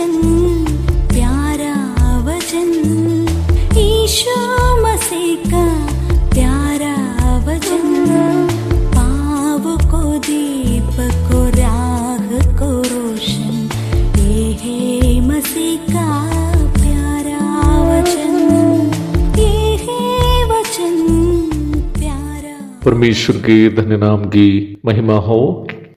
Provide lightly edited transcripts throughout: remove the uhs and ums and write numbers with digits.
वचन, प्यारा वचन, यीशु मसीह का प्यारा वचन, पाव को दीप को राह को रोशन, ये है मसीह का प्यारा वचन, ये है वचन प्यारा। परमेश्वर के धन्य नाम की महिमा हो।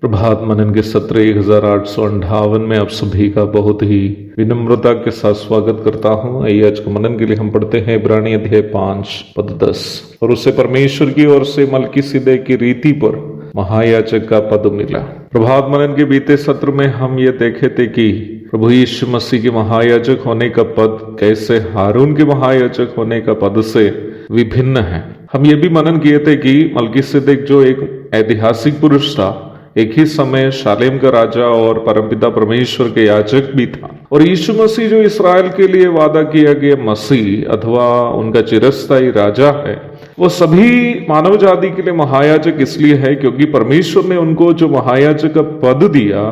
प्रभात मनन के सत्र 1858 में आप सभी का बहुत ही विनम्रता के साथ स्वागत करता हूं। आइए आज के मनन के लिए हम पढ़ते हैं इब्रानी अध्याय 5 पद 10। और उसे परमेश्वर की ओर से मलकीसिदक की रीति पर महायाजक का पद मिला। प्रभात मनन के बीते सत्र में हम ये देखे थे कि प्रभु यीशु मसीह के महायाजक होने का पद कैसे हारून के महायाजक होने का पद से विभिन्न है। हम ये भी मनन किए थे कि मलकीसिदक जो एक ऐतिहासिक पुरुष था, एक ही समय शालेम का राजा और परमपिता परमेश्वर के याजक भी था। और यीशु मसीह जो इस्राएल के लिए वादा किया गया मसीह अथवा उनका चिरस्थायी राजा है, वो सभी मानव जाति के लिए महायाजक इसलिए है क्योंकि परमेश्वर ने उनको जो महायाजक का पद दिया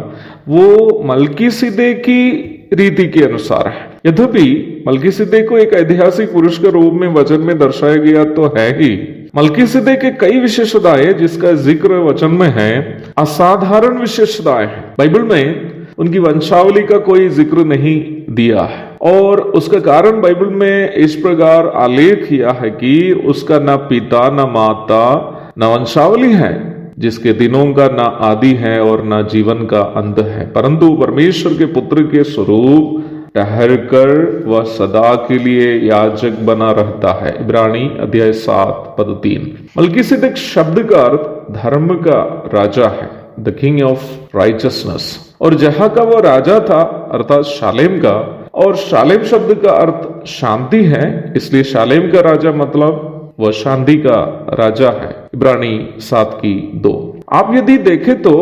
वो मलकीसिदक की रीति के अनुसार है। यद्यपि मलकीसिदक को एक ऐतिहासिक पुरुष के रूप में वचन में दर्शाया गया तो है ही, मलकीसिदक के कई विशेषताएं जिसका जिक्र वचन में है असाधारण विशेषताएं हैं। बाइबल में उनकी वंशावली का कोई जिक्र नहीं दिया है और उसका कारण बाइबल में इस प्रकार आलेख किया है कि उसका ना पिता ना माता ना वंशावली है, जिसके दिनों का ना आदि है और ना जीवन का अंत है, परंतु परमेश्वर के पुत्र के स्वरूप ठहर कर वह सदा के लिए याजक बना रहता है। इब्रानी अध्याय 7 पद 3। मलकीसिदक शब्द का अर्थ धर्म का राजा है, द किंग ऑफ राइचसनेस। और जहां का वो राजा था अर्थात शालेम का, और शालेम शब्द का अर्थ शांति है, इसलिए शालेम का राजा मतलब वह शांति का राजा है। इब्रानी 7:2। आप यदि देखें तो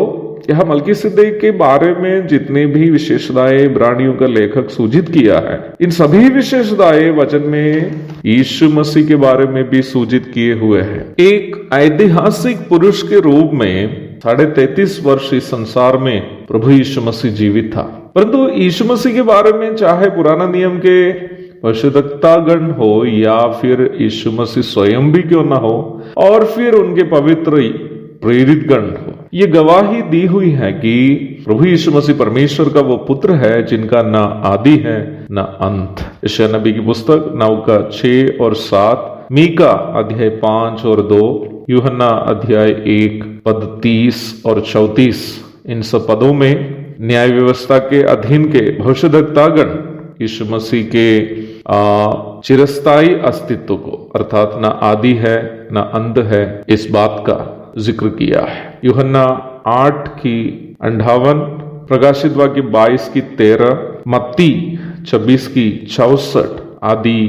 यह मलकीसिदक के बारे में जितने भी विशेषताएं इब्रानियों का लेखक सूचित किया है, इन सभी विशेषताएं वचन में यीशु मसीह के बारे में भी सूचित किए हुए हैं। एक ऐतिहासिक पुरुष के रूप में 33.5 वर्ष इस संसार में प्रभु यीशु मसीह जीवित था, परंतु यीशु मसीह के बारे में चाहे पुराना नियम के भविष्यद्वक्तागण हो या फिर यीशु मसीह स्वयं भी क्यों ना हो और फिर उनके पवित्र प्रेरित गण हो, ये गवाही दी हुई है कि प्रभु यीशु मसीह परमेश्वर का वो पुत्र है जिनका ना आदि है ना अंत। यशायाह नबी की पुस्तक 9:6 और 7, मीका अध्याय 5 और 2, यूहन्ना अध्याय 1 पद 30 और 34। इन सब पदों में न्याय व्यवस्था के अधीन के भविष्यद्वक्तागण यीशु मसीह के चिरस्थायी अस्तित्व को अर्थात ना आदि है ना अंत है इस बात का जिक्र किया है। यूहन्ना 8:58, प्रकाशित वाक्य 22:13, मत्ती 26:64 आदि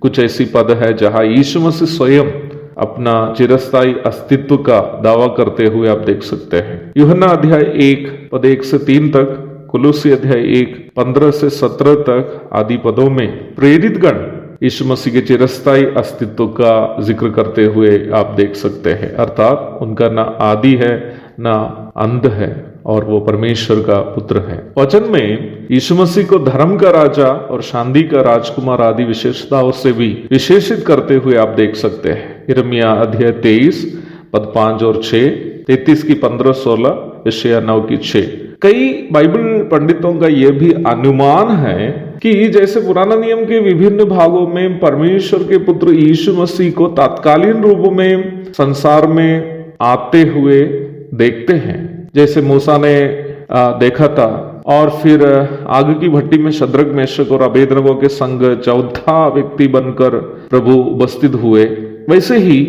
कुछ ऐसी पद है जहां यीशु मसीह स्वयं अपना चिरस्थायी अस्तित्व का दावा करते हुए आप देख सकते हैं। यूहन्ना अध्याय 1 पद 1 से 3 तक, कुलुसी अध्याय 1 15 से 17 तक आदि पदों में प्रेरित गण यीशु मसीह के चिरस्थायी अस्तित्व का जिक्र करते हुए आप देख सकते हैं, अर्थात उनका ना आदि है ना अंत है और वो परमेश्वर का पुत्र है। वचन में यीशु मसीह को धर्म का राजा और शांति का राजकुमार आदि विशेषताओं से भी विशेषित करते हुए आप देख सकते हैं। यिर्मयाह अध्याय 23 पद 5 और 6, 33:15-16, यशायाह 9:6। कई बाइबल पंडितों का यह भी अनुमान है कि जैसे पुराना नियम के विभिन्न भागों में परमेश्वर के पुत्र यीशु मसीह को तात्कालीन रूप में संसार में आते हुए देखते हैं, जैसे मूसा ने देखा था और फिर आग की भट्टी में शद्रक मेशक और अबेदनगो के संग 14 व्यक्ति बनकर प्रभु उपस्थित हुए, वैसे ही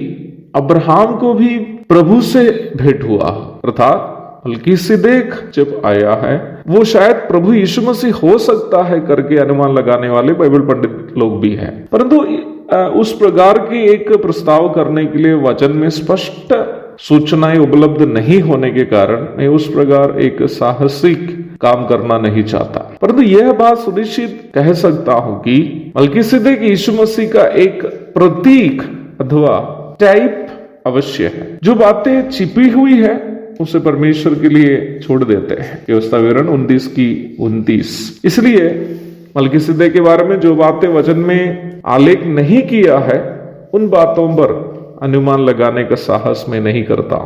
अब्राहम को भी प्रभु से भेंट हुआ, अर्थात मलकीसिदक जब आया है वो शायद प्रभु यीशु मसीह हो सकता है करके अनुमान लगाने वाले बाइबल पंडित लोग भी हैं। परंतु उस प्रकार की एक प्रस्ताव करने के लिए वचन में स्पष्ट सूचनाएं उपलब्ध नहीं होने के कारण मैं उस प्रकार एक साहसिक काम करना नहीं चाहता, परंतु यह बात सुनिश्चित कह सकता हूं कि मलकीसिदक यीशु मसीह का एक प्रतीक अथवा टाइप अवश्य है। जो बातें छिपी हुई है उसे परमेश्वर के लिए छोड़ देते हैं। व्यवस्था विवरण 29 की 29। इसलिए मलकीसिदक के बारे में जो बातें वचन में आलेख नहीं किया है, उन बातों पर अनुमान लगाने का साहस मैं नहीं करता,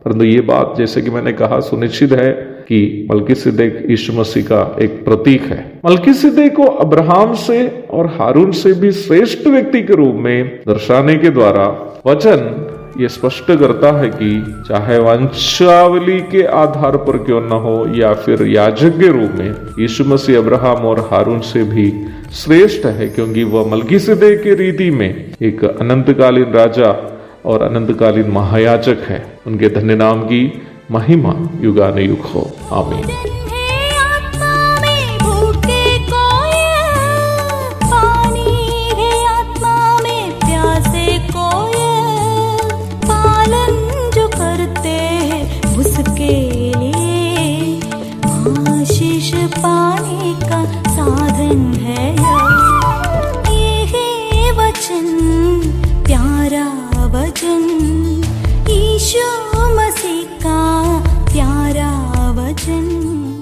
परंतु ये बात जैसे कि मैंने कहा सुनिश्चित है कि मलकीसिदक यीशु मसीह का एक प्रतीक है। मलकीसिदक को अब्राहम से और हारून से भी श्रेष्ठ व्यक्ति के रूप में दर्शाने के द्वारा वचन ये स्पष्ट करता है कि चाहे वंशावली के आधार पर क्यों न हो या फिर याजक के रूप में, यीशु मसीह अब्राहम और हारून से भी श्रेष्ठ है, क्योंकि वह मलकीसिदक की रीति में एक अनंतकालीन राजा और अनंतकालीन महायाजक है। उनके धन्य नाम की महिमा युगानुयुग हो। आमीन। पाने का साधन है ये वचन, प्यारा वचन, यीशु मसीह का प्यारा वचन।